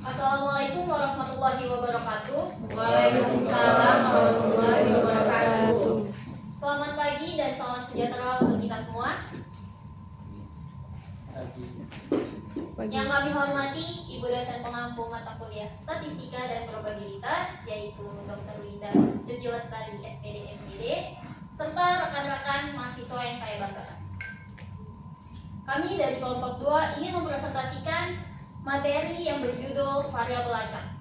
Assalamualaikum warahmatullahi wabarakatuh. Waalaikumsalam warahmatullahi wabarakatuh. Selamat pagi dan salam sejahtera untuk kita semua. Yang kami hormati Ibu dosen pengampu mata kuliah Statistika dan Probabilitas, yaitu Dr. Linda Suci Lestari SPD MPD, serta rekan-rekan mahasiswa yang saya banggakan. Kami dari kelompok 2 ingin mempresentasikan materi yang berjudul variabel acak.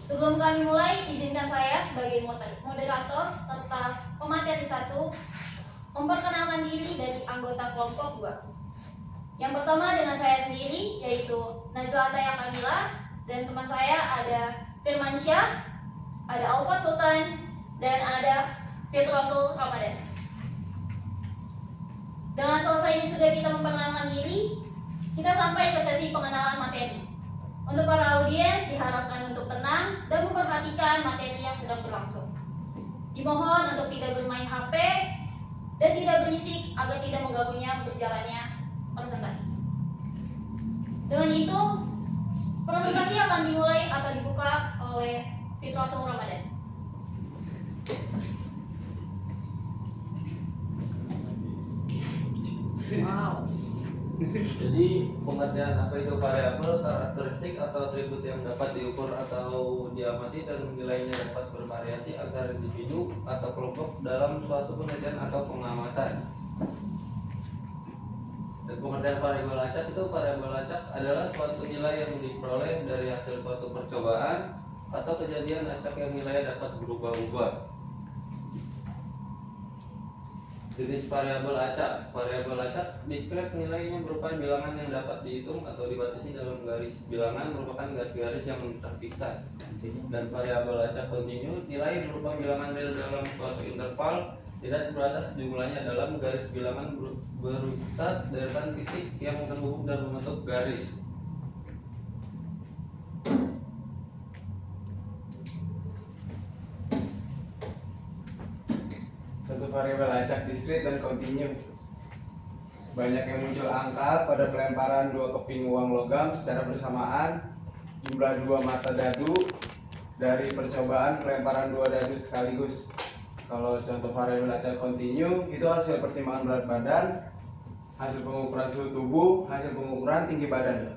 Sebelum kami mulai, izinkan saya sebagai moderator serta pemateri 1 memperkenalkan diri dari anggota kelompok 2. Yang pertama dengan saya sendiri, yaitu Najla Ataya Kamila, dan teman saya ada Firmansyah, ada Alfat Sultan, dan ada Fitrasul Ramadan. Dengan selesainya sudah kita memperkenalkan diri, kita sampai ke sesi pengenalan materi. Untuk para audiens diharapkan untuk tenang dan memperhatikan materi yang sedang berlangsung. Dimohon untuk tidak bermain HP dan tidak berisik agar tidak mengganggunya berjalannya presentasi. Dengan itu, presentasi akan dimulai atau dibuka oleh Fitrasul Ramadan. Wow. Jadi pengertian apa itu variabel, karakteristik atau atribut yang dapat diukur atau diamati dan nilainya dapat bervariasi agar individu atau kelompok dalam suatu penelitian atau pengamatan. Dan pengertian variabel acak itu, variabel acak adalah suatu nilai yang diperoleh dari hasil suatu percobaan atau kejadian acak yang nilainya dapat berubah-ubah. Jenis variabel acak. Variabel acak diskret, nilainya berupa bilangan yang dapat dihitung atau dibatasi dalam garis bilangan merupakan garis-garis yang terpisah. Dan variabel acak kontinu, nilai berupa bilangan real dalam suatu interval tidak terbatas jumlahnya dalam garis bilangan berurutan deretan titik yang terhubung dan membentuk garis. Satu variabel acak diskret dan kontinu. Banyak yang muncul angka pada pelemparan 2 keping uang logam secara bersamaan, jumlah 2 mata dadu dari percobaan pelemparan 2 dadu sekaligus. Kalau contoh variabel acak kontinu itu hasil pertimbangan berat badan, hasil pengukuran suhu tubuh, hasil pengukuran tinggi badan.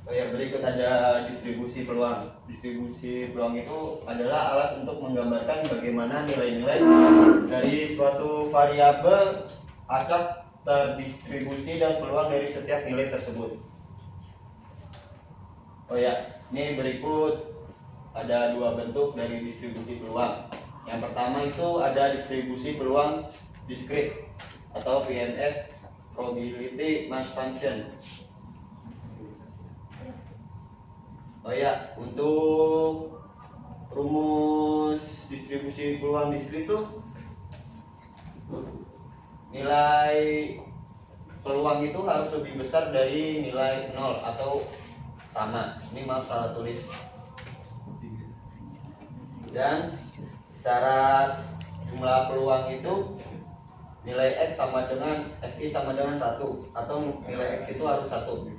Yang berikut ada distribusi peluang. Distribusi peluang itu adalah alat untuk menggambarkan bagaimana nilai-nilai dari suatu variabel acak terdistribusi dan peluang dari setiap nilai tersebut. Oh ya, ini berikut ada 2 bentuk dari distribusi peluang. Yang pertama itu ada distribusi peluang diskret atau PMF, Probability Mass Function. Oh ya, untuk rumus distribusi peluang diskret itu nilai peluang itu harus lebih besar dari nilai 0 atau sama. Ini maaf salah tulis. Dan syarat jumlah peluang itu nilai X sama dengan XI sama dengan 1 atau nilai X itu harus 1.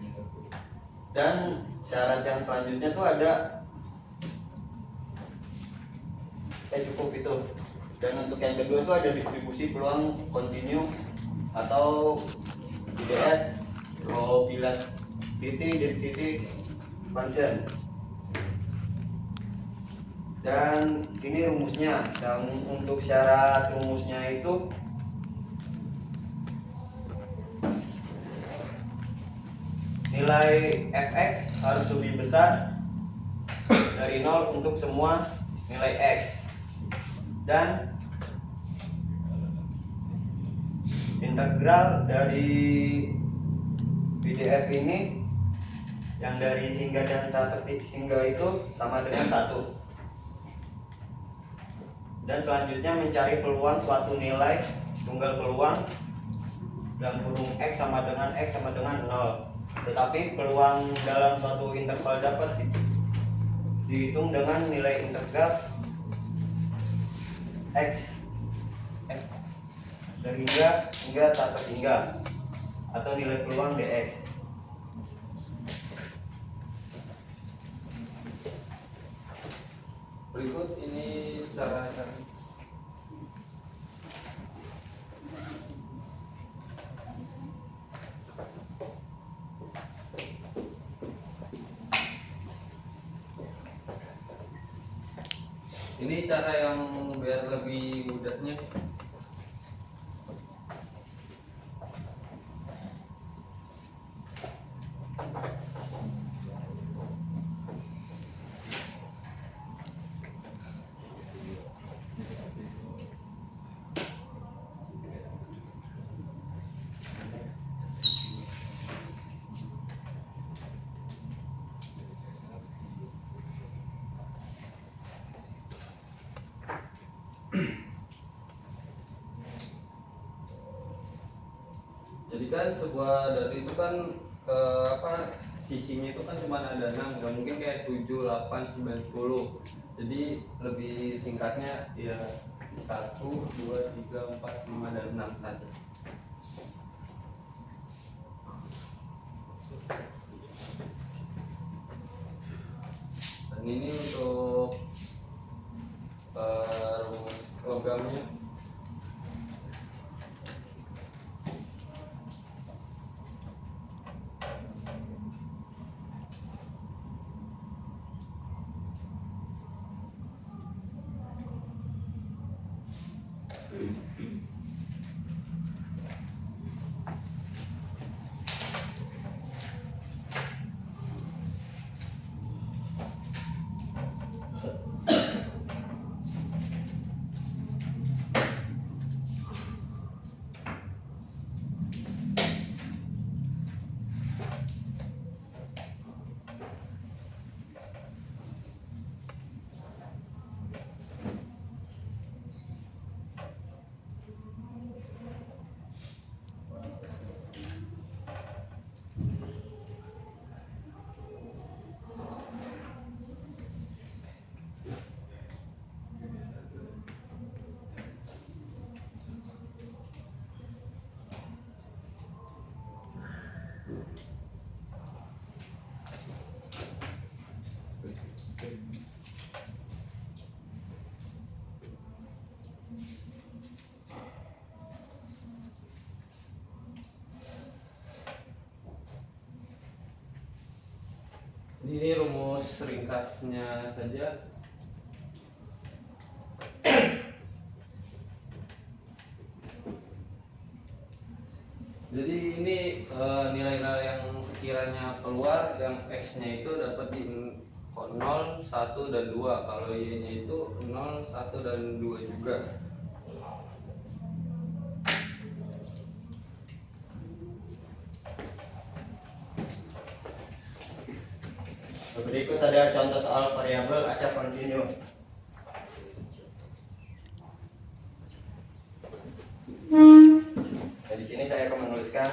Dan syarat yang selanjutnya tuh ada cukup itu. Dan untuk yang kedua itu ada distribusi peluang kontinu atau IDF, probability density function. Dan ini rumusnya. Dan untuk syarat rumusnya itu nilai fx harus lebih besar dari 0 untuk semua nilai x. Dan integral dari PDF ini yang dari hingga dan tak tertib hingga itu sama dengan 1. Dan selanjutnya mencari peluang suatu nilai tunggal peluang dalam kurung X sama dengan 0. Tetapi peluang dalam suatu interval dapat dihitung dengan nilai integral X terhingga hingga tak terhingga atau nilai peluang DX. Berikut ini cara. Ini cara yang biar lebih mudahnya. Jadi kan sebuah dadu itu kan sisinya itu kan cuma ada 6, nggak mungkin kayak 7, 8, 9, 10. Jadi lebih singkatnya ya 1, 2, 3, 4, 5, dan 6 saja. Dan ini untuk rumus logamnya. Ini rumus ringkasnya saja. Jadi ini nilai-nilai yang sekiranya keluar, yang X-nya itu dapat di 0, 1, dan 2. Kalau Y-nya itu 0, 1, dan 2 juga. Berikut ada contoh soal variabel acak kontinu. Nah, di sini saya akan menuliskan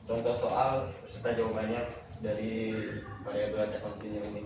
contoh soal beserta jawabannya dari variabel acak kontinu ini.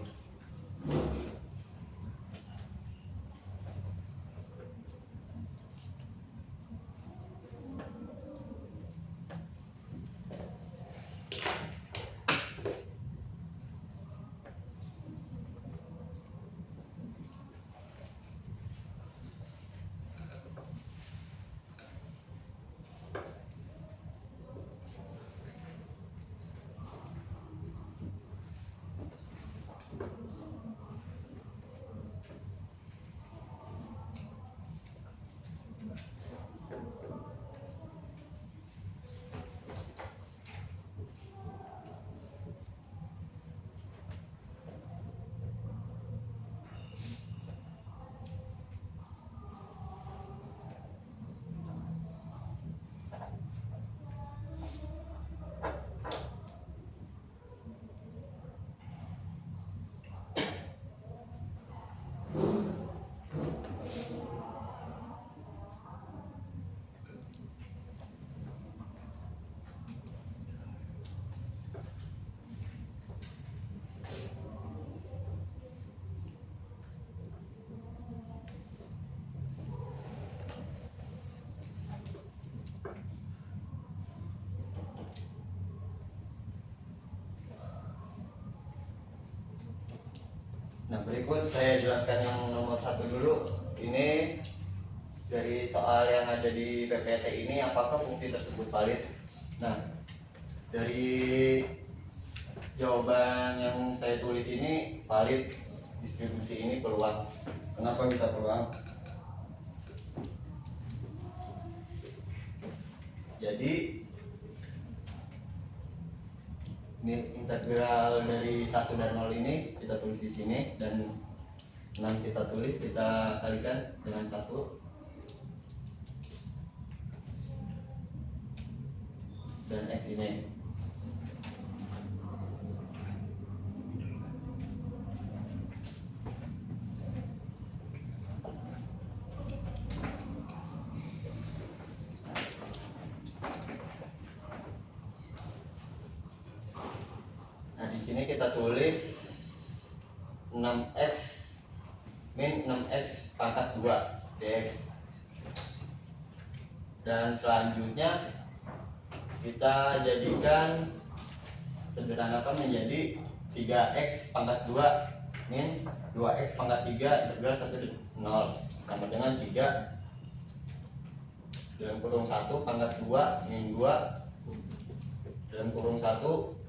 berikut saya jelaskan yang nomor 1 dulu. Ini dari soal yang ada di PPT ini, apakah fungsi tersebut valid? Nah, dari jawaban yang saya tulis ini valid, distribusi ini peluang. Kenapa bisa peluang? Jadi ini integral dari 1 dan 0 ini kita tulis di sini, dan 6 kita tulis, kita kalikan dengan 1 dan X ini. Nah, di sini kita tulis 6X min 6X pangkat 2 dx. Dan selanjutnya kita jadikan, sederhanakan menjadi 3x pangkat 2 min 2x pangkat 3 integral 1 0 sama dengan 3 dalam kurung 1 pangkat 2 min 2 dalam kurung 1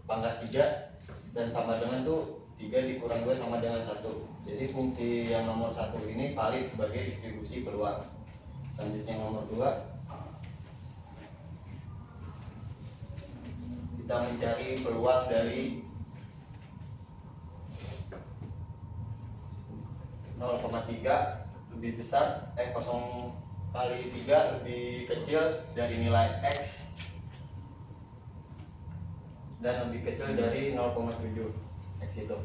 pangkat 3 dan sama dengan tuh 3 dikurang 2 sama dengan 1. Jadi fungsi yang nomor 1 ini valid sebagai distribusi peluang. Selanjutnya yang nomor 2, kita mencari peluang dari 0,3 lebih besar, 0 kali 3 lebih kecil dari nilai X dan lebih kecil dari 0,7 X itu.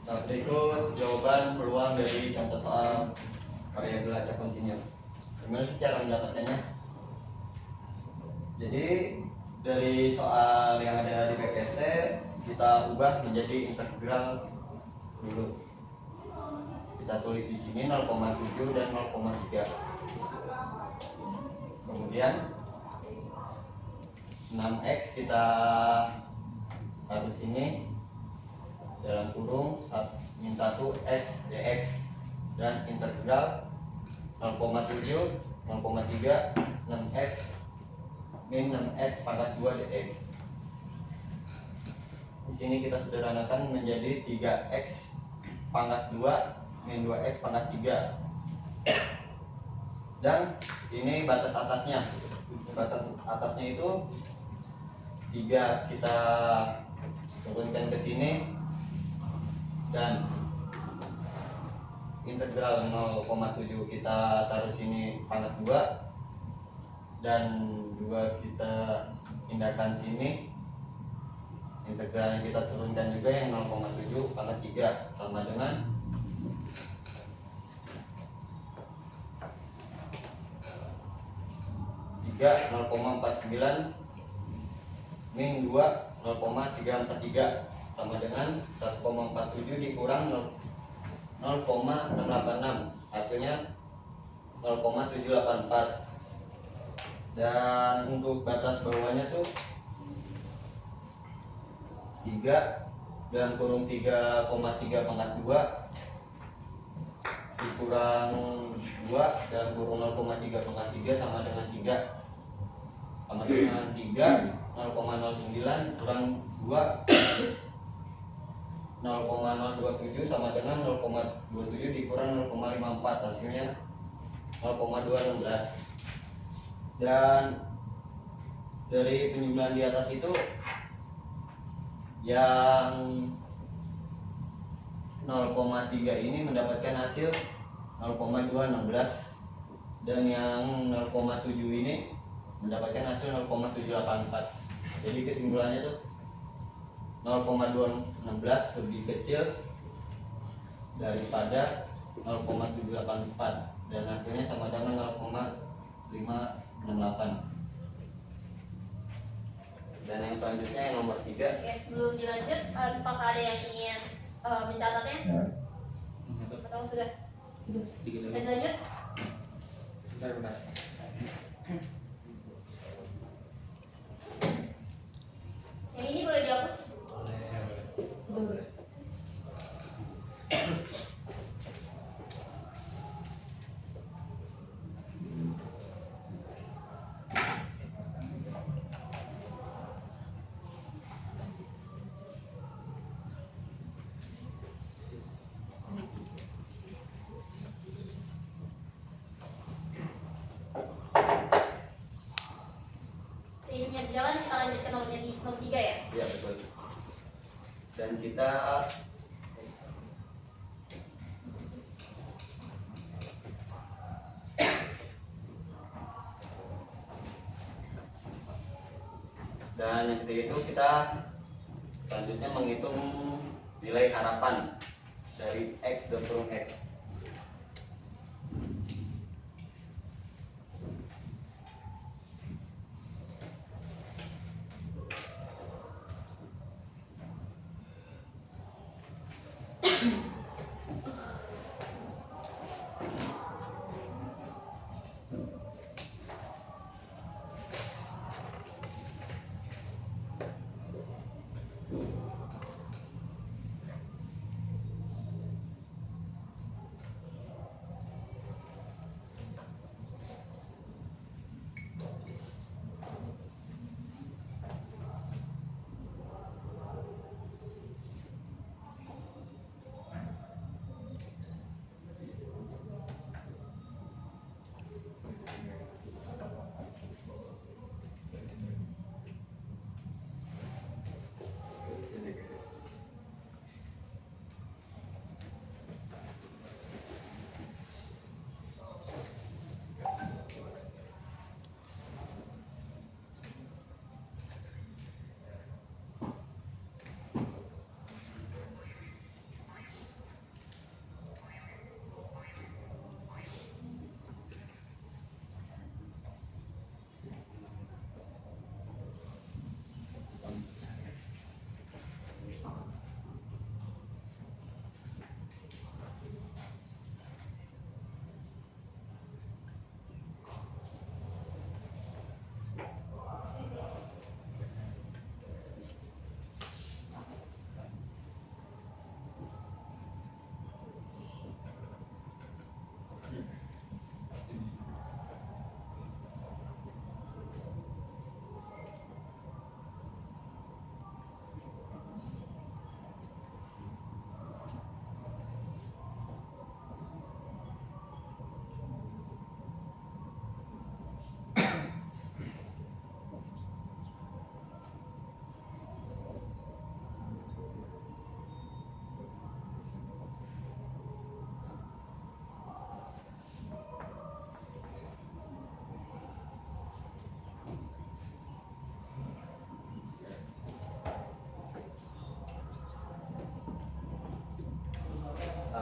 Nah, berikut jawaban peluang dari contoh soal variabel acak kontinu. Gimana sih cara mendapatkannya? Jadi dari soal yang ada di PPT kita ubah menjadi integral dulu. Kita tulis di sini 0,7 dan 0,3. Kemudian 6x kita harus ini dalam kurung min 1 x dx dan integral 0,7 0,3 6x min 6x pangkat 2 dx. Di sini kita sederhanakan menjadi 3x pangkat 2 min 2x pangkat 3. Dan ini batas atasnya. Batas atasnya itu 3 kita turunkan ke sini dan integral 0,7 kita taruh sini pangkat 2 dan 2 kita pindahkan sini. Integral yang kita turunkan juga yang 0,7 pangkat 3 sama dengan 0,49 min 2 0,343 sama dengan 1,47 dikurang 0,686 hasilnya 0,784. Dan untuk batas bawahnya tuh 3 dalam kurung 3,3 pangkat 2 dikurang 2 dalam kurung 0,3 pangkat 3 sama dengan 3 sama dengan 3 0,09 kurang 2 0,027 sama dengan 0,27 dikurang 0,54 hasilnya 0,216. Dan dari penjumlahan di atas itu yang 0,3 ini mendapatkan hasil 0,216 dan yang 0,7 ini mendapatkan hasil 0,784. Jadi kesimpulannya tuh 0,216 lebih kecil daripada 0,784 dan hasilnya sama dengan 0,568. Dan yang selanjutnya yang nomor 3. Oke, sebelum dilanjut, apakah ada yang ingin mencatatnya? Atau sudah? Bisa dilanjut? Bentar. Yang ini boleh dihapus? Seiringnya berjalan kita lanjut ke nomor 3 ya? Ya betul. Dan kita yang ketiga itu kita selanjutnya menghitung nilai harapan dari x dan kurung x.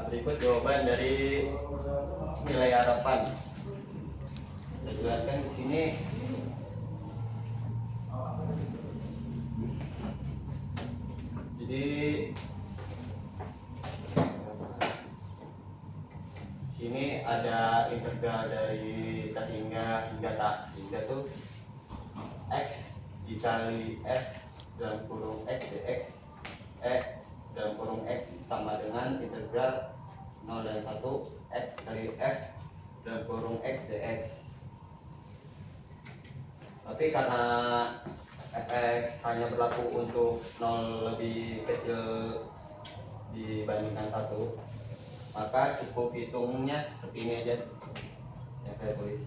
berikut jawaban dari nilai harapan. Saya jelaskan di sini. Jadi sini ada integral dari tak hingga tak hingga tuh x dikali f dalam kurung x dx dalam kurung x sama dengan integral 0 dan 1 x kali f dalam kurung x dx. Tapi karena fx hanya berlaku untuk 0 lebih kecil dibandingkan 1, maka cukup hitungnya seperti ini aja yang saya tulis.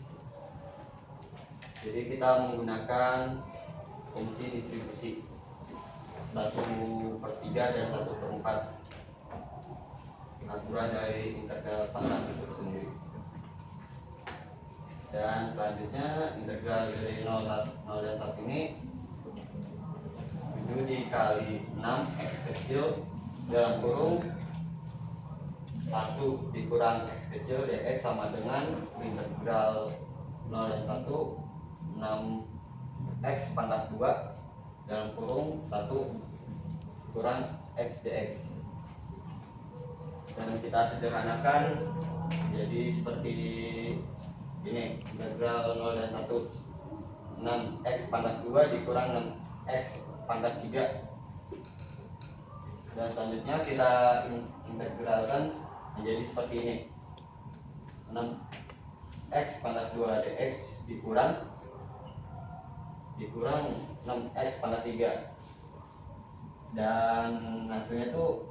Jadi kita menggunakan fungsi distribusi 1/3 dan 1/4, aturan dari integral pangkat itu sendiri. Dan selanjutnya integral dari 0 dan 1 ini 7 dikali 6 x kecil dalam kurung 1 dikurang x kecil dx sama dengan integral 0 dan 1 6 x pangkat 2 dalam kurung 1 kurang x dx. Dan kita sederhanakan jadi seperti ini, integral 0 dan 1 6x pangkat 2 dikurang 6x pangkat 3. Dan selanjutnya kita integralkan menjadi seperti ini, 6x pangkat 2 dx dikurang 6x pangkat 3, dan hasilnya tuh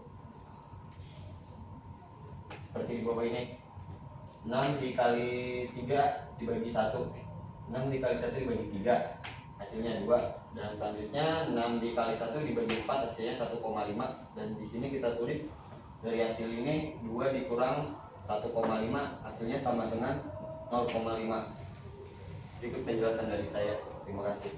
seperti di bawah ini, 6 dikali 3 dibagi 1, 6 dikali 1 dibagi 3 hasilnya 2, dan selanjutnya 6 dikali 1 dibagi 4 hasilnya 1,5. Dan di sini kita tulis dari hasil ini 2 dikurang 1,5 hasilnya sama dengan 0,5. Berikut penjelasan dari saya. Terima kasih.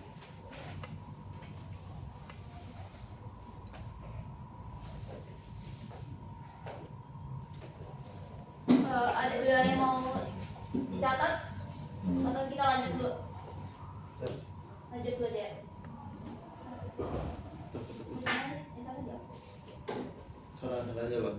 Ada yang mau dicatat atau kita lanjut dulu? Lanjut dulu aja. Misalnya jawab. Soalnya aja, Bang.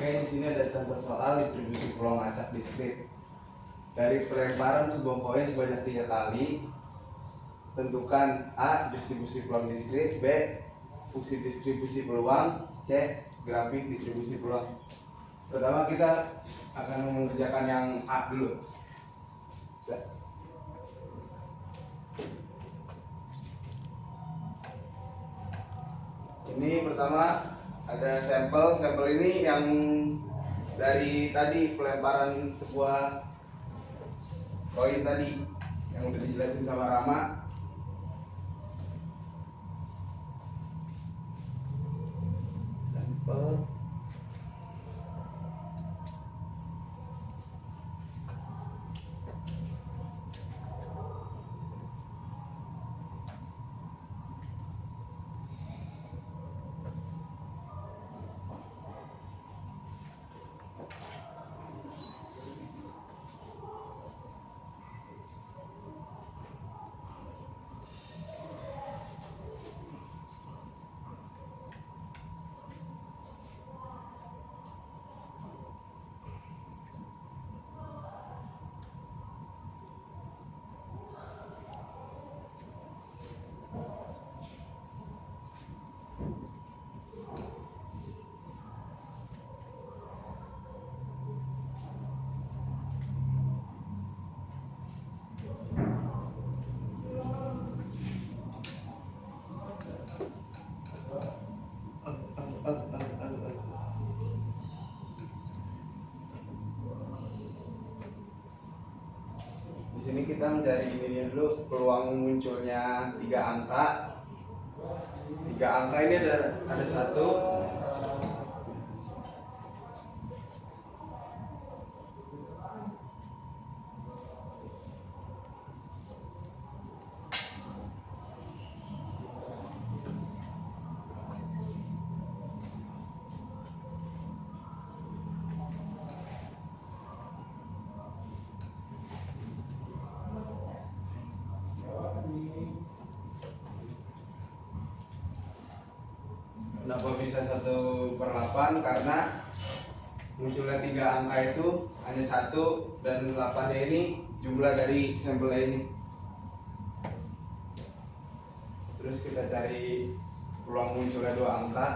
Oke, di sini ada contoh soal distribusi peluang acak diskrit. Dari pelemparan sebuah koin sebanyak 3 kali, tentukan A. distribusi peluang diskrit, B. fungsi distribusi peluang, C. grafik distribusi peluang. Pertama kita akan mengerjakan yang A dulu. Ini pertama ada sampel ini yang dari tadi pelemparan sebuah koin tadi yang udah dijelasin sama Rama. Sampel sini kita mencari ini dulu peluang munculnya tiga angka. Tiga angka ini ada satu, kenapa bisa 1/8? Karena munculnya tiga angka itu hanya satu dan 8-nya ini jumlah dari sampel ini. Terus kita cari peluang munculnya dua angka.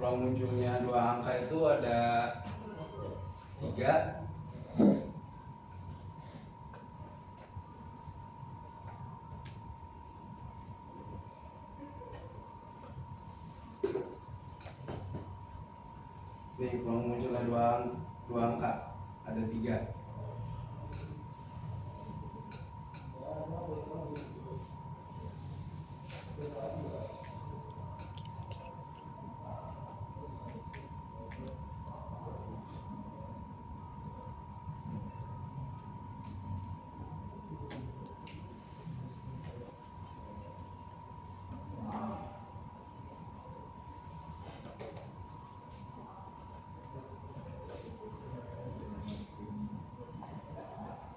Peluang munculnya dua angka itu ada 3. Nih, peluang munculnya dua angka ada 3.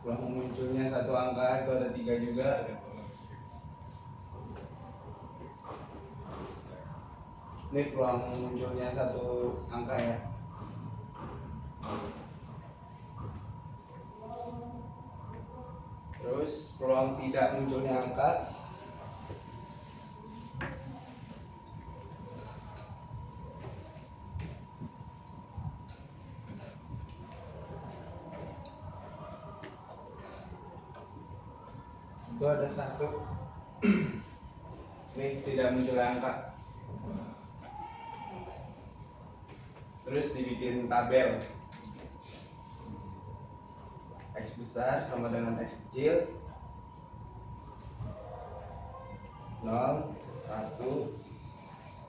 Peluang munculnya satu angka itu ada 3 juga. Ini peluang munculnya satu angka ya. Terus peluang tidak munculnya angka itu ada 1. Nih, tidak muncul angka. Terus dibikin tabel. X besar sama dengan X kecil. 0, 1,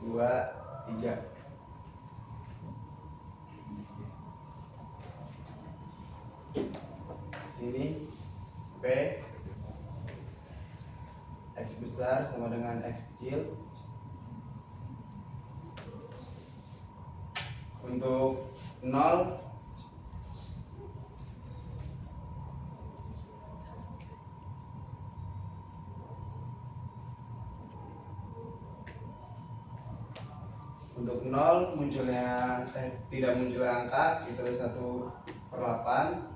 2, 3. Sini P X besar sama dengan X kecil. Untuk 0 munculnya tidak munculnya angka itu 1/8.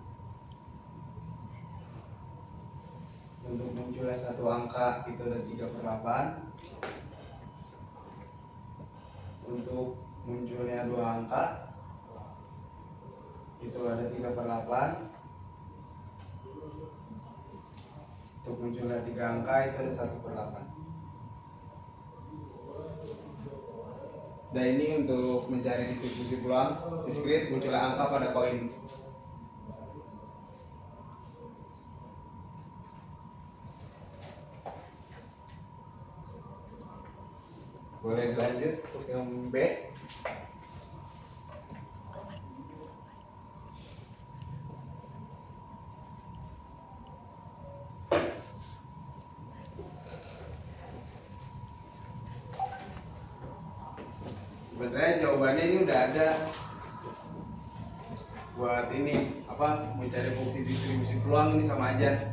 Untuk munculnya satu angka itu ada 3/8. Untuk munculnya dua angka itu ada 3/8. Untuk munculnya tiga angka itu ada 1/8. Dan ini untuk mencari distribusi peluang diskrit munculnya angka pada koin. Boleh lanjut untuk yang B. Sebenarnya jawabannya ini udah ada. Buat ini apa mencari fungsi distribusi peluang ini sama aja.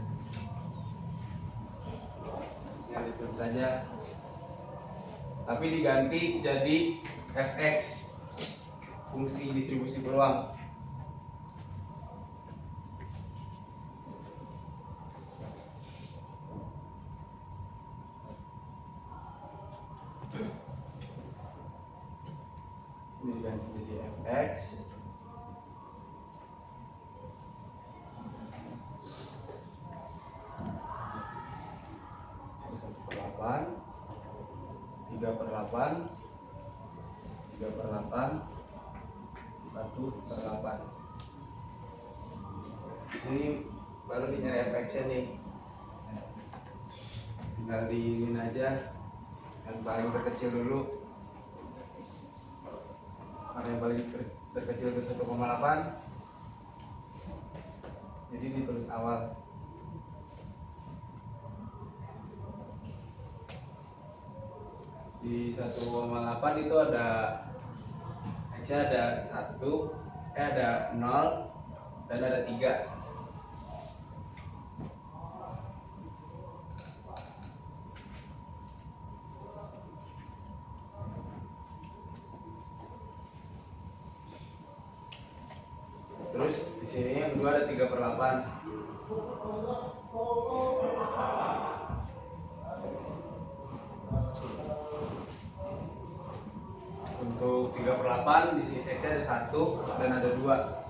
Yang itu saja. Tapi diganti jadi fx, fungsi distribusi peluang. Ini diganti jadi fx 8, 3/8, 1/8. Di sini baru nyari efeknya nih. Tinggal diinin aja yang paling terkecil dulu. Karena yang paling terkecil itu 1,8. Jadi ditulis awal. Di 1,8 itu ada X-nya ada 1, ada 0 dan ada 3. Terus di sini yang kedua ada 3/8. Untuk 3/8 di sini X ada 1 dan ada 2.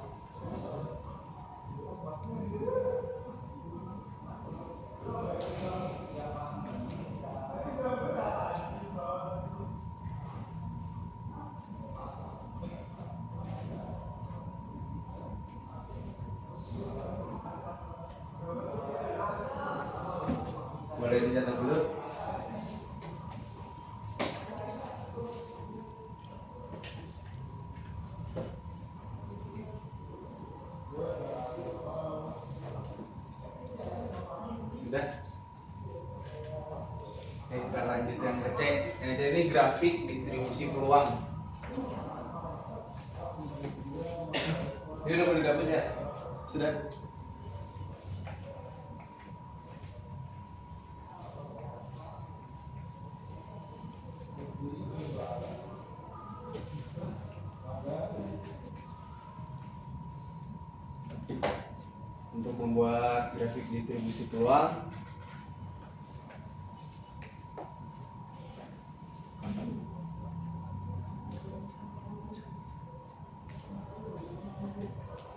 Boleh dicatat dulu. Sudah. Kita lanjut yang ke C. Yang C ini grafik distribusi peluang. Ini udah boleh dihapus ya? Sudah. Untuk membuat grafik distribusi peluang,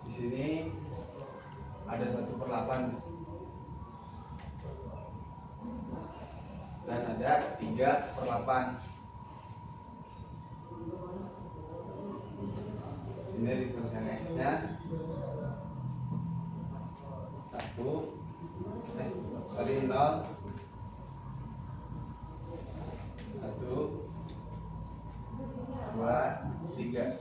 di sini ada 1/8 dan ada 3/8. Sini ditulis yang X-nya 0, 1, 2, 3.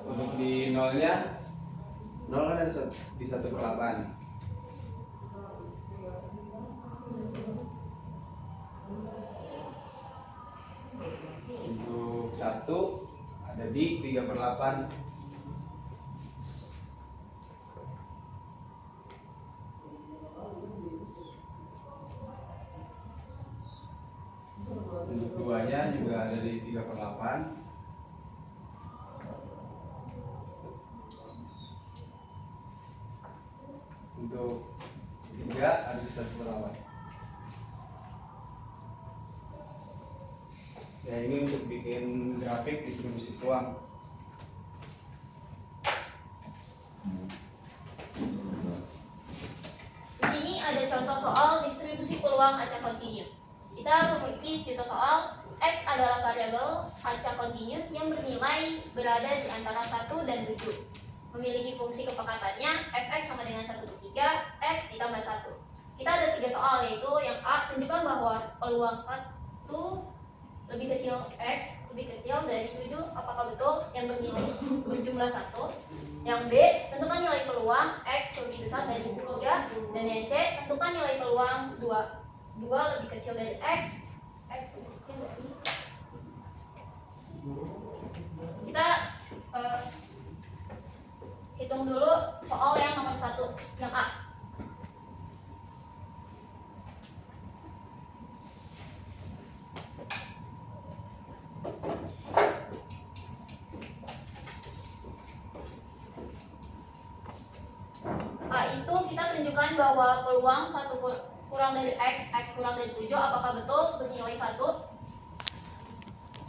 Untuk di nolnya, 0 kan ada di 1/8. Untuk 1 ada di 3/8. Untuk 2-nya juga ada di 3/8. Untuk 3 ada di 1/8. Ya, ini untuk bikin grafik distribusi peluang. Di sini ada contoh soal distribusi peluang acak kontinu. Kita memiliki contoh soal X adalah variabel acak kontinu yang bernilai berada di antara 1 dan 7. Memiliki fungsi kepekatannya fx sama dengan 1/3 X ditambah 1. Kita ada 3 soal, yaitu yang A, tunjukkan bahwa peluang 1 lebih kecil X lebih kecil dari 7, apakah betul, yang bernilai berjumlah 1. Yang B, tentukan nilai peluang X lebih besar dari 3. Dan yang C, tentukan nilai peluang 2 lebih kecil dari X lebih kecil dari. Kita hitung dulu soal yang nomor 1, yang A. A itu kita tunjukkan bahwa peluang 1 kurang dari X kurang dari 7, apakah betul bernilai 1.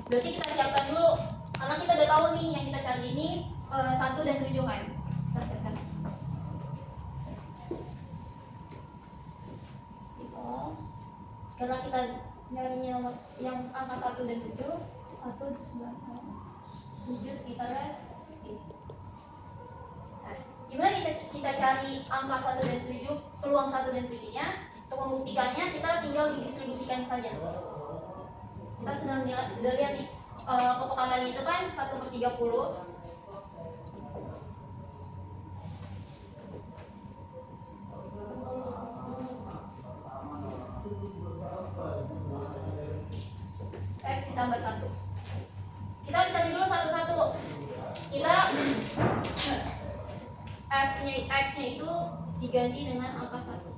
Berarti kita siapkan dulu, karena kita udah tahu nih yang kita cari ini 1 dan 7 kan. Kita siapkan. Karena kita nyarinya yang angka 1 dan 7, 1 9 7 sekitarnya segini. Nah, gimana kita cari angka 1 dan 7, peluang 1 dan 7-nya? Untuk membuktikannya kita tinggal didistribusikan saja. Kita sudah lihat nih, kepekatannya itu kan 1/30. X ditambah 1. Kita bisa dulu satu-satu. Kita F-nya, X-nya itu diganti dengan angka 1.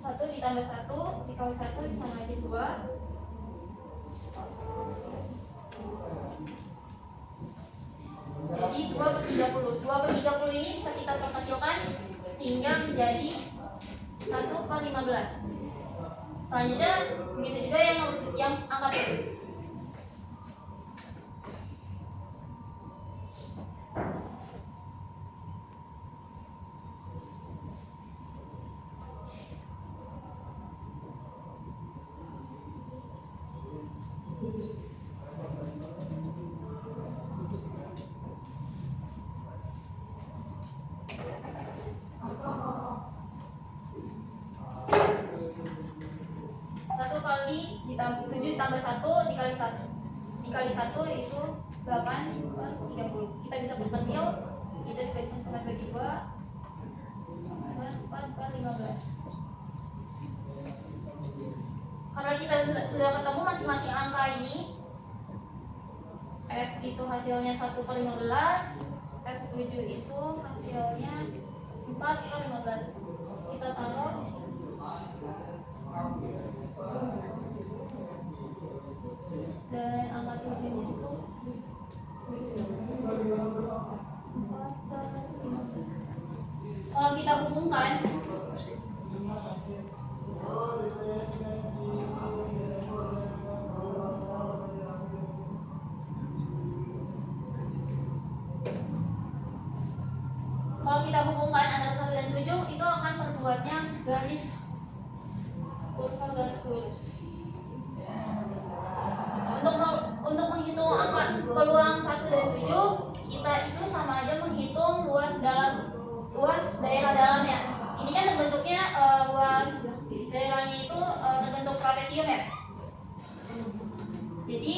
1 ditambah 1 dikali 1 sama aja 2. Jadi 2/30. 2/30 ini bisa kita perkecilkan hingga menjadi 1/15. Selanjutnya begitu juga yang angka 7. Ditambah 7 ditambah 1 dikali 1 itu 8/30. Kita bisa perkecil, itu dibagi sama bagi 2 dengan 4/15. Karena kita sudah ketemu masing-masing angka ini, F itu hasilnya 1/15, F7 itu hasilnya 4/15. Kita taruh di sini. Dan angka 7 itu 4/15. Kalau kita hubungkan, antara 1 dan 7 itu akan terbuatnya garis lurus. Untuk menghitung angka peluang 1 dan 7, kita itu sama aja menghitung luas daerah dalamnya. Ini kan terbentuknya luas daerahnya itu terbentuk trapesium ya. Jadi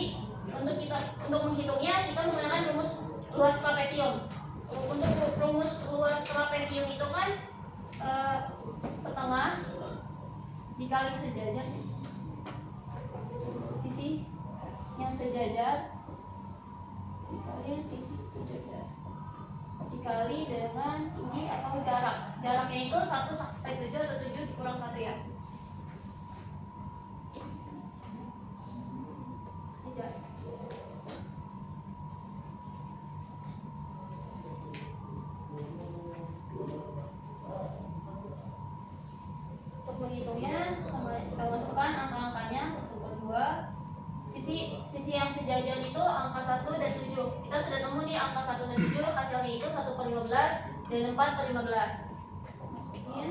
untuk menghitungnya kita menggunakan rumus luas trapesium. Untuk rumus luas trapesium itu kan setengah dikali sejajar, sisi yang sejajar dikali sisi sejajar dikali dengan tinggi atau jaraknya itu 1 sampai 7 atau 7 dikurang 1 ya. Ini jarak. Untuk menghitungnya kita masukkan angka-angkanya 1/2. Sisi yang sejajar itu angka 1 dan 7. Kita sudah nemu di angka 1 dan 7 hasilnya itu 1/15 dan 4/15. Masukin.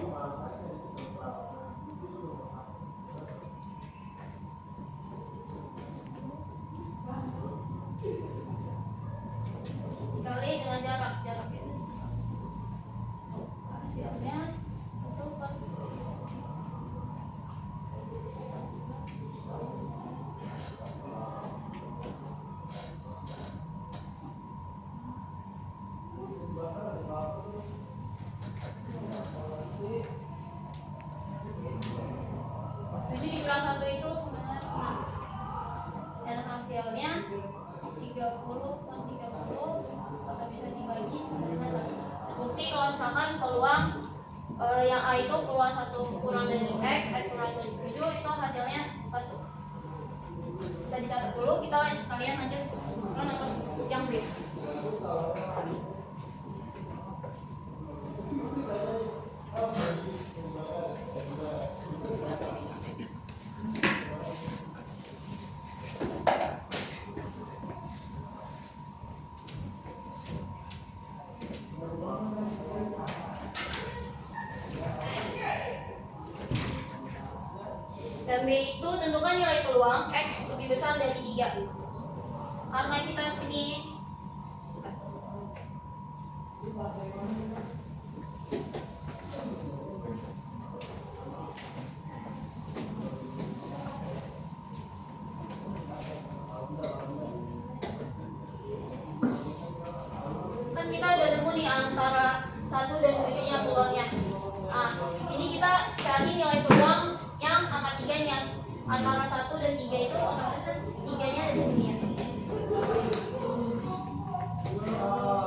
Dikali dengan jarak ini. Hasilnya 1/15. Dikurang 1 itu sebenarnya 6. Dan hasilnya 30/30 atau bisa dibagi sama dengan 1. Terbukti kalau misalkan peluang yang A itu peluang 1 kurang dari X, X kurang dari 7 itu hasilnya 1. Bisa dicatat dulu, kita sekalian lanjut ke nomor yang B. tentukan nilai peluang X lebih besar dari 3. Karena kita sini kan kita udah nemu nih antara 1 dan 7-nya peluangnya. Nah, di sini kita cari nilai peluang yang angka 3-nya. Antara 1 dan 3 itu otomatis kan 3-nya ada di sini ya.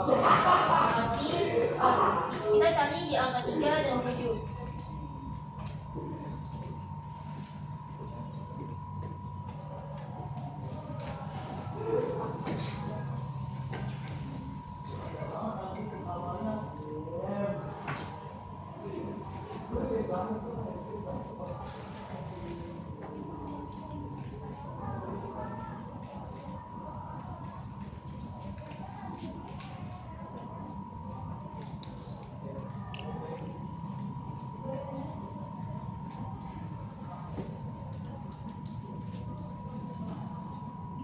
Berarti kita cari di angka 3 dan 7.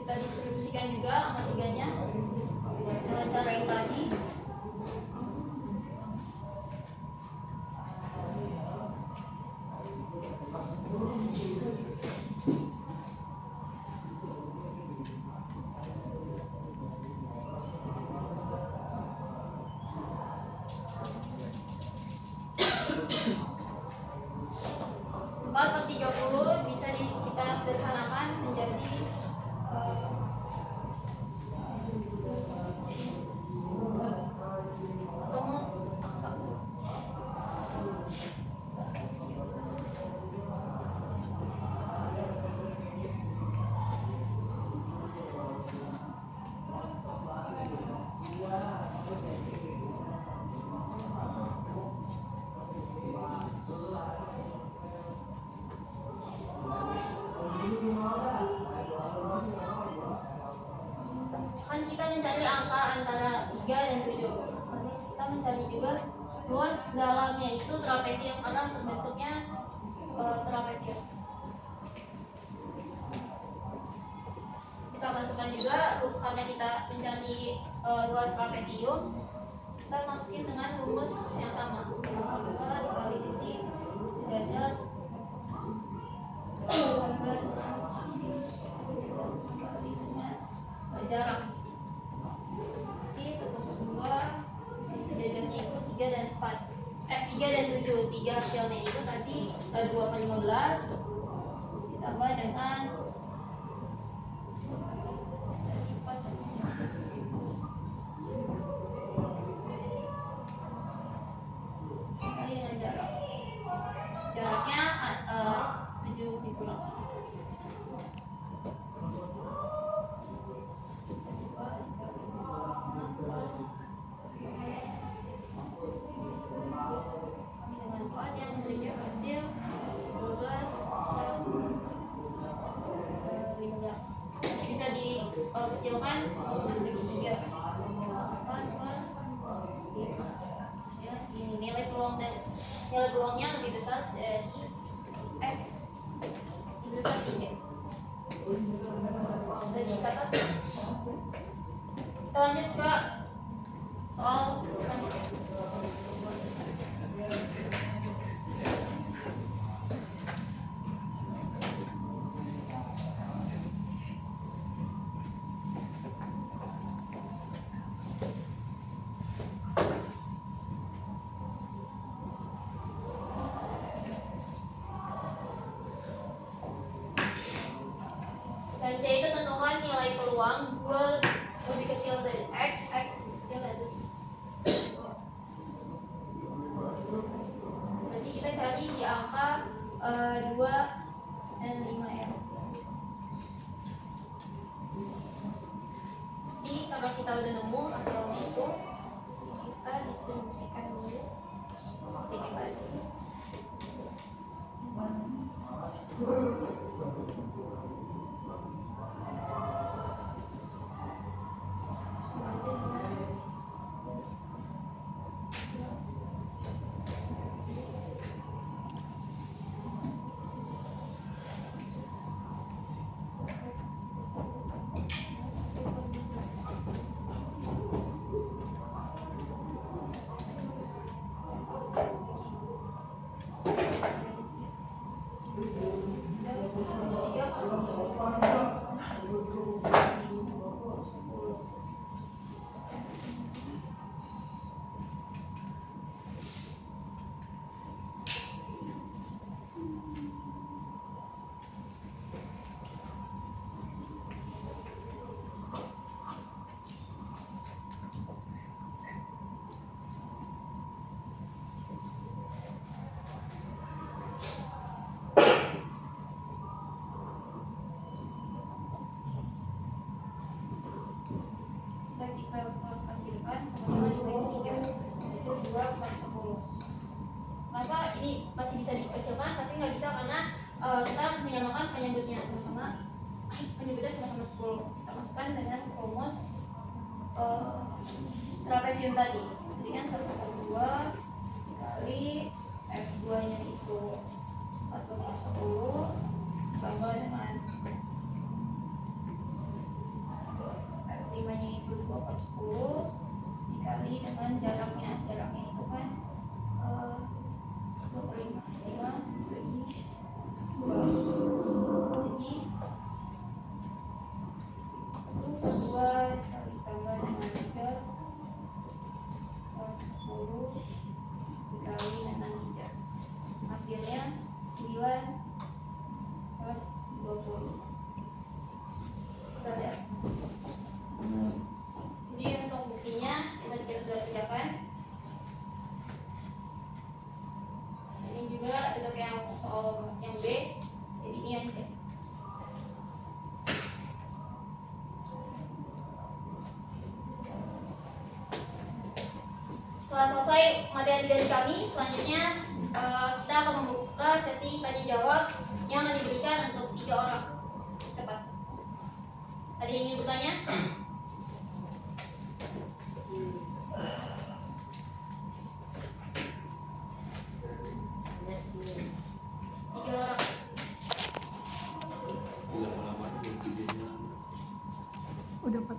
Kita distribusikan juga angka 3-nya dengan cara yang tadi. Empat per 30 bisa kita sederhanakan menjadi kan kita mencari angka antara 3 dan 7. Kita mencari juga luas dalamnya itu trapesium karena untuk bentuknya trapesium. Kita masukkan juga karena kita mencari luas trapesium, kita masukin dengan rumus yang sama. 2 dikali sisi sejajar dikali dengan jarak. Jadi ketemu 2 sisi sejajarnya itu 3 dan 4. 3 dan 7. 3 hasilnya itu tadi 2 per 15 ditambah dengan kali dengan jarak. Jaraknya 7 dikurang 3. Dengan 4 yang memberikan hasil 12 15. Masih bisa dikecilkan dengan bagi 3. 8 per 5. Hasilnya segini. Nilai peluangnya lebih besar dari X lebih besar 3. Sudah dicatat. Kita lanjut ke soal selanjutnya. Dan C itu tentukan nilai peluang 2 lebih kecil dari X, X lebih kecil dari 7. Jadi kita cari di angka 2 dan 5 ya. Jadi karena kita udah nemu hasilnya itu, kita distribusikan dulu seperti yang tadi. Saya kita hasilkan sama-sama dibagi 3, itu 2 per 10. Kenapa ini masih bisa dikecilkan tapi nggak bisa karena kita menyamakan penyebutnya sama-sama, penyebutnya sama-sama 10. Kita masukkan dengan rumus trapesium tadi. Jadi kan 1/2 dikali F2 nya itu 1/10 tambah dengan F5 nya itu 2/10 dikali dengan jaraknya itu kan 25 bagi 2, jadi 1/2 dikali tambah dengan 3 10 dikali dengan 3, hasilnya 9/20. Kita lihat. Jadi untuk buktinya kita sudah kerjakan. Ini juga untuk yang soal yang B. Jadi ini yang C. Setelah selesai materi dari kami, selanjutnya kita akan membuka sesi tanya jawab yang akan diberikan untuk 3 orang. Cepat. Ada yang ingin bertanya? Tiga orang. Udah Pak.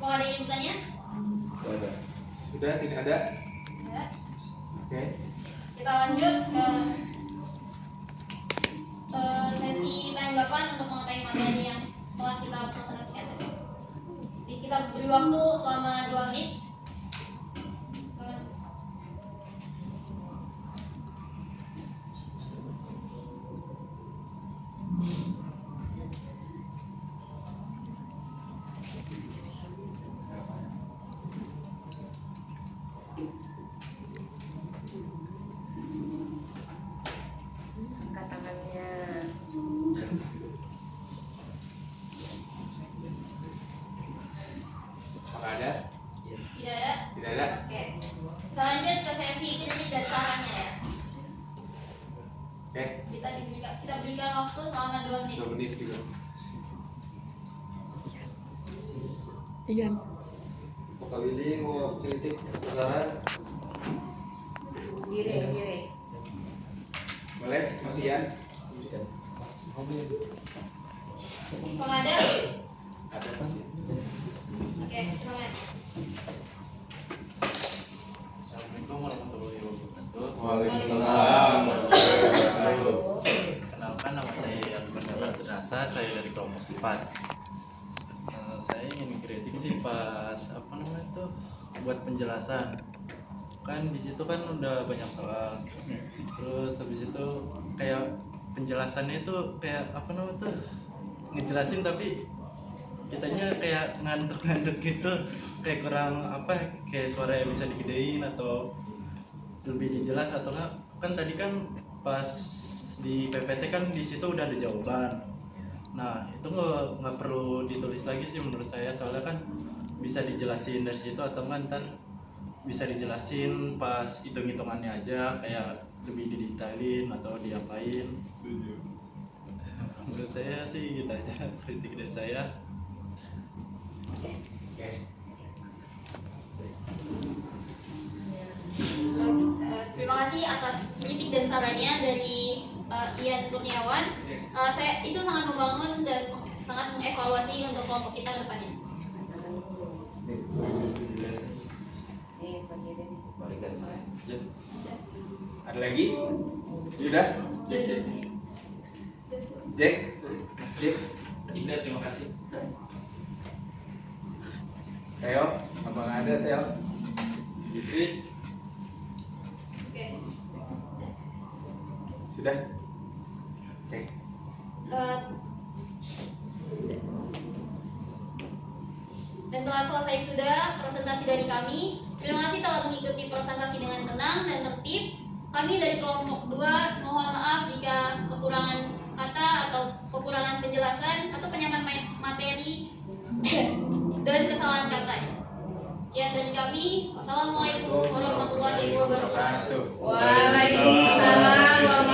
Mau ada yang bertanya? Sudah tidak ada? Ya. Oke. Kita lanjut ke sesi tanggapan untuk mengetahui materi yang telah kita presentasikan tadi. Jadi kita beri waktu selama 2 menit. Silakan. Angkat tangannya. Apakah ada? Tidak ada? Tidak ada? Oke. Kita lanjut ke sesi kritik dan sarannya ya. Oke. Kita berikan waktu selama 2 menit. 2 menit juga. Iya. Pak Willy mau kritik saran? Diri. Boleh? Mas Ian? Kalau ada? Ada Mas Ian? Oke, silakan. Assalamualaikum warahmatullahi wabarakatuh. Waalaikumsalam warahmatullahi wabarakatuh. Kenalkan, nama saya Arman Darata, saya dari kelompok 4. Saya ingin kritik sih pas apa namanya tuh buat penjelasan. Kan di situ kan udah banyak salah. Terus habis itu kayak penjelasannya itu kayak apa namanya tuh ngejelasin tapi kitanya kayak ngantuk-ngantuk gitu, kayak kurang apa, kayak suaranya bisa digedein atau lebih dijelas atau enggak. Kan tadi kan pas di PPT kan di situ udah ada jawaban. Nah itu nggak perlu ditulis lagi sih menurut saya, soalnya kan bisa dijelasin dari situ atau enggak ntar bisa dijelasin pas hitung-hitungannya aja, kayak lebih didetailin atau diapain. Menurut saya sih gitu aja kritik dari saya. Oke. Terima kasih atas kritik dan sarannya dari Ian Kurniawan. Saya itu sangat membangun dan sangat mengevaluasi untuk kelompok kita ke depannya. Ada lagi? Sudah? Jack? Mas Jack? Tidak, terima kasih. Theo? Apa nggak ada Theo? Jupri, Oke. Sudah? Oke. Dan telah selesai sudah presentasi dari kami. Terima kasih telah mengikuti presentasi dengan tenang dan tertib. Kami dari kelompok 2 mohon maaf jika kekurangan kata atau kekurangan penjelasan atau penyamaan materi dan kesalahan kata. Sekian dari kami. Wassalamualaikum warahmatullahi wabarakatuh. Waalaikumsalam warahmatullahi